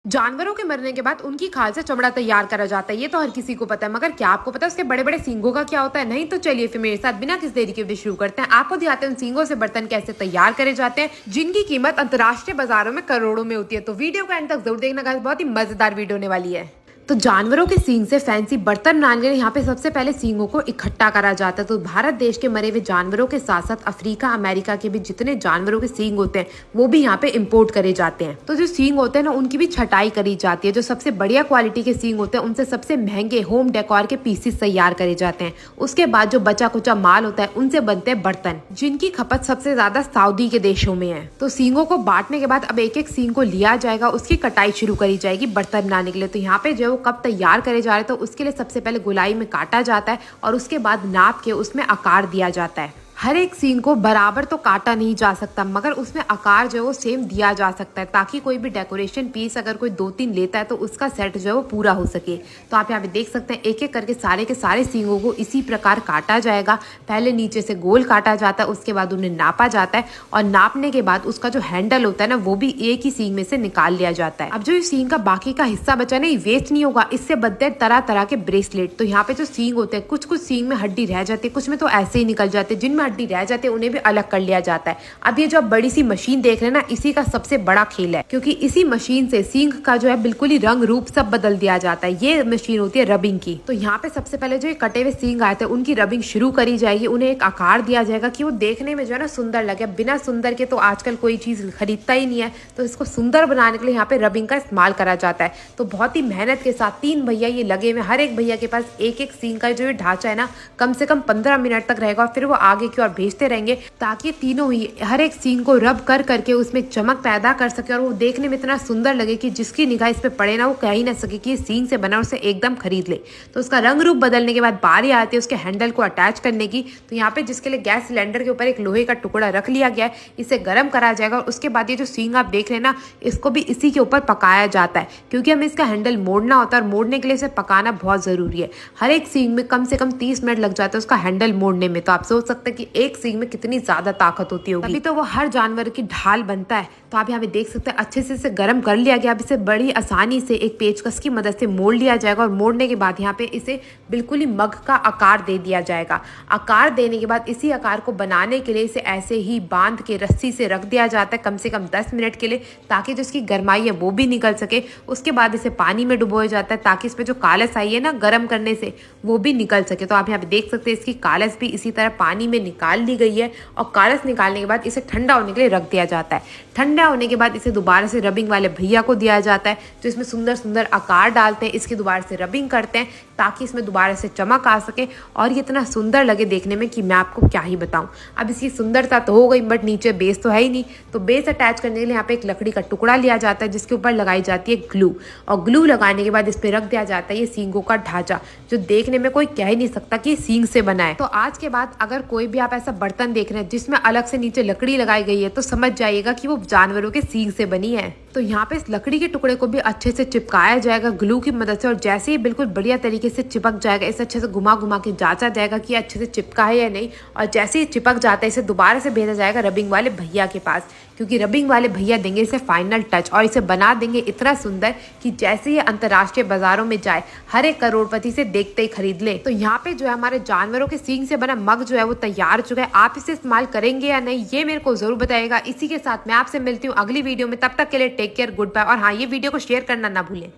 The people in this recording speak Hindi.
जानवरों के मरने के बाद उनकी खाल से चमड़ा तैयार करा जाता है। ये तो हर किसी को पता है, मगर क्या आपको पता है उसके बड़े बड़े सींगों का क्या होता है? नहीं तो चलिए फिर मेरे साथ बिना किस देरी के भी शुरू करते हैं। आपको दिखाते हैं उन सींगों से बर्तन कैसे तैयार करे जाते हैं, जिनकी कीमत अंतर्राष्ट्रीय बाजारों में करोड़ों में होती है। तो वीडियो का एंड तक जरूर देखना गाइस, बहुत ही मजेदार वीडियो होने वाली है। तो जानवरों के सींग से फैंसी बर्तन बनाने के लिए यहाँ पे सबसे पहले सींगों को इकट्ठा करा जाता है। तो भारत देश के मरे हुए जानवरों के साथ साथ अफ्रीका, अमेरिका के भी जितने जानवरों के सींग होते हैं वो भी यहाँ पे इम्पोर्ट करे जाते हैं। तो जो सींग होते हैं ना, उनकी भी छटाई करी जाती है। जो सबसे बढ़िया क्वालिटी के सींग होते हैं उनसे सबसे महंगे होम डेकोर के पीसेस तैयार करे जाते हैं। उसके बाद जो बचा कुचा माल होता है उनसे बनते हैं बर्तन, जिनकी खपत सबसे ज्यादा सऊदी के देशों में है। तो सींगों को बांटने के बाद अब एक एक सींग को लिया जाएगा, उसकी कटाई शुरू करी जाएगी बर्तन बनाने के लिए। तो यहाँ पे जो कब तैयार करे जा रहे हैं तो उसके लिए सबसे पहले गोलाई में काटा जाता है और उसके बाद नाप के उसमें आकार दिया जाता है। हर एक सींग को बराबर तो काटा नहीं जा सकता, मगर उसमें आकार जो है वो सेम दिया जा सकता है, ताकि कोई भी डेकोरेशन पीस अगर कोई 2-3 लेता है तो उसका सेट जो है वो पूरा हो सके। तो आप यहाँ पे देख सकते हैं एक एक करके सारे के सारे सींगों को इसी प्रकार काटा जाएगा। पहले नीचे से गोल काटा जाता है, उसके बाद उन्हें नापा जाता है और नापने के बाद उसका जो हैंडल होता है ना, वो भी एक ही सींग में से निकाल लिया जाता है। अब जो सींग का बाकी का हिस्सा बचा नहीं, वेस्ट नहीं होगा, इससे बनते हैं तरह तरह के ब्रेसलेट। तो यहाँ पे जो सींग होते हैं, कुछ कुछ सींग में हड्डी रह जाती है, कुछ में तो ऐसे ही निकल जाते हैं। जिनमें हड्डी रह जाते हैं उन्हें भी अलग कर लिया जाता है। अब ये जो बड़ी सी मशीन देख रहे हैं ना, इसी का सबसे बड़ा खेल है, क्योंकि इसी मशीन से सींग का जो है बिल्कुल ही रंग रूप सब बदल दिया जाता है। ये मशीन होती है रबिंग की। तो यहाँ पे सबसे पहले जो कटे हुए सींग आए थे उनकी रबिंग शुरू करी जाएगी। उन्हें एक आकार दिया जाएगा कि वो देखने में जो है ना सुंदर लगे। बिना सुंदर के तो आजकल कोई चीज खरीदता ही नहीं है, तो इसको सुंदर बनाने के लिए यहाँ पे रबिंग का इस्तेमाल करा जाता है। तो बहुत ही मेहनत के साथ 3 भैया ये लगे हुए, हर एक भैया के पास एक एक सींग का जो ढांचा है ना, कम से कम 15 मिनट तक रहेगा और फिर वो आगे की ओर भेजते रहेंगे, ताकि तीनों ही हर एक सींग को रब कर करके उसमें चमक पैदा कर सके और वो देखने में इतना सुंदर लगे कि जिसकी निगाह इस पे पड़े ना, वो कह ही ना सके कि ये सींग से बना, उसे एकदम खरीद ले। तो उसका रंग रूप बदलने के बाद बारी आती है उसके हैंडल को अटैच करने की। तो यहाँ पे जिसके लिए गैस सिलेंडर के ऊपर एक लोहे का टुकड़ा रख लिया गया है, इसे गर्म करा जाएगा और उसके बाद ये जो सींग आप देख रहे हैं ना, इसको भी इसी के ऊपर पकाया जाता है, क्योंकि हमें इसका हैंडल मोड़ना होता है और मोड़ने के लिए इसे पकाना बहुत जरूरी है। हर एक सींग में कम से कम 30 मिनट लग जाता है उसका हैंडल मोड़ने में। तो आप सोच सकते हैं कि एक सींग में कितनी ज्यादा ताकत होती होगी, तभी तो वो हर जानवर की ढाल बनता है। तो आप यहाँ पे देख सकते हैं अच्छे से इसे गर्म कर लिया गया। अब इसे बड़ी आसानी से एक पेचकस की मदद से मोड़ लिया जाएगा और मोड़ने के बाद यहाँ पे इसे बिल्कुल ही मग का आकार दे दिया जाएगा। आकार देने के बाद इसी आकार को बनाने के लिए इसे ऐसे ही बांध के रस्सी से रख दिया जाता है कम से कम 10 मिनट के लिए, ताकि जो इसकी गर्माई है वो भी निकल सके। उसके बाद इसे पानी में डुबोया जाता है, ताकि इस पर जो कालस आई है ना गर्म करने से, वो भी निकल सके। तो आप यहाँ पे देख सकते हैं इसकी कालस भी इसी तरह पानी में निकाल ली गई है और कालस निकालने के बाद इसे ठंडा होने के लिए रख दिया जाता है। ठंडा होने के बाद इसे दोबारा से रबिंग वाले भैया को दिया जाता है, जो इसमें सुंदर सुंदर आकार डालते हैं, इसकी दोबारा से रबिंग करते हैं, ताकि इसमें दोबारा से चमक आ सके और ये इतना सुंदर लगे देखने में कि मैं आपको क्या ही बताऊं। अब इसकी सुंदरता तो हो गई, बट नीचे बेस तो है ही नहीं। तो बेस अटैच करने के लिए यहाँ पे एक लकड़ी का टुकड़ा लिया जाता है, जिसके ऊपर लगाई जाती है ग्लू, और ग्लू लगाने के बाद इस पे रख दिया जाता है ये सींगों का ढांचा, जो देखने में कोई कह ही नहीं सकता कि सींग से बना है। तो आज के बाद अगर कोई भी आप ऐसा बर्तन देख रहे हैं जिसमें अलग से नीचे लकड़ी लगाई गई है, तो समझ जाइएगा कि वो जानवरों के सींग से बनी है। तो यहाँ पे इस लकड़ी के टुकड़े को भी अच्छे से चिपकाया जाएगा ग्लू की मदद से, और जैसे ही बिल्कुल बढ़िया तरीके से चिपक जाएगा, इसे अच्छे से घुमा घुमा के जांचा जाएगा कि अच्छे से चिपका है या नहीं। और जैसे ही चिपक जाता है इसे दोबारा से भेजा जाएगा रबिंग वाले भैया के पास, क्योंकि रबिंग वाले भैया देंगे इसे फाइनल टच और इसे बना देंगे इतना सुंदर कि जैसे ही अंतर्राष्ट्रीय बाजारों में जाए हर एक करोड़पति से देखते ही खरीद ले। तो यहाँ पे जो है हमारे जानवरों के सींग से बना मग जो है वो तैयार हो चुका है। आप इसे इस्तेमाल करेंगे या नहीं, ये मेरे को जरूर बताइएगा। इसी के साथ मैं आपसे मिलती हूँ अगली वीडियो में, तब तक के लिए टेक केयर, गुड बाय। और हाँ, ये वीडियो को शेयर करना ना भूलें।